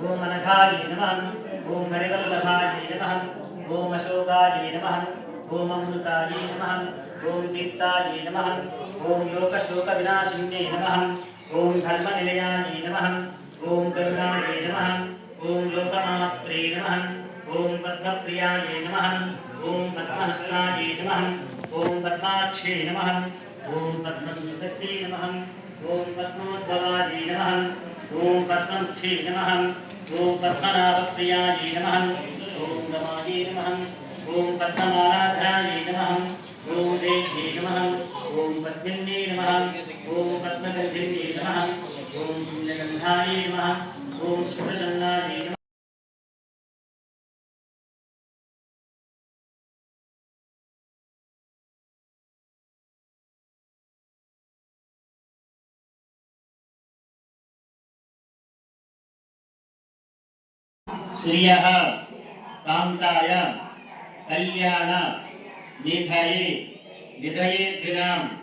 ओम अनघाय नमः ओम हरिवल्लभाय नमः ओम अशोकाय नमः ओम अमृताय नमः ओम दीप्ताय नमः ओम लोकशोकविनाशिन्ये नमः ओम धर्मनिलयाय नमः ओम करुणाय नमः ओम लोकमात्रे नमः ओम पद्मप्रियाय नमः ओम पद्महस्ताय नमः ओम पद्माक्षे नमः ओम पद्मसंसक्ते नमः ओम पद्मोद्भवाय नमः ओम पद्ममुखे नमः ओम पद्मनाभप्रियाय नमः ओम रमायै नमः ओम पद्ममालाधराय नमः ओम देव्यै नमः ओम पद्मिन्यै नमः ओम पद्मगन्धिन्यै नमः ओम पुण्यगन्धाय नमः ओम सुप्रसन्नाय नमः। श्रियः कान्ताय कल्याण निधये निधये दिनाम्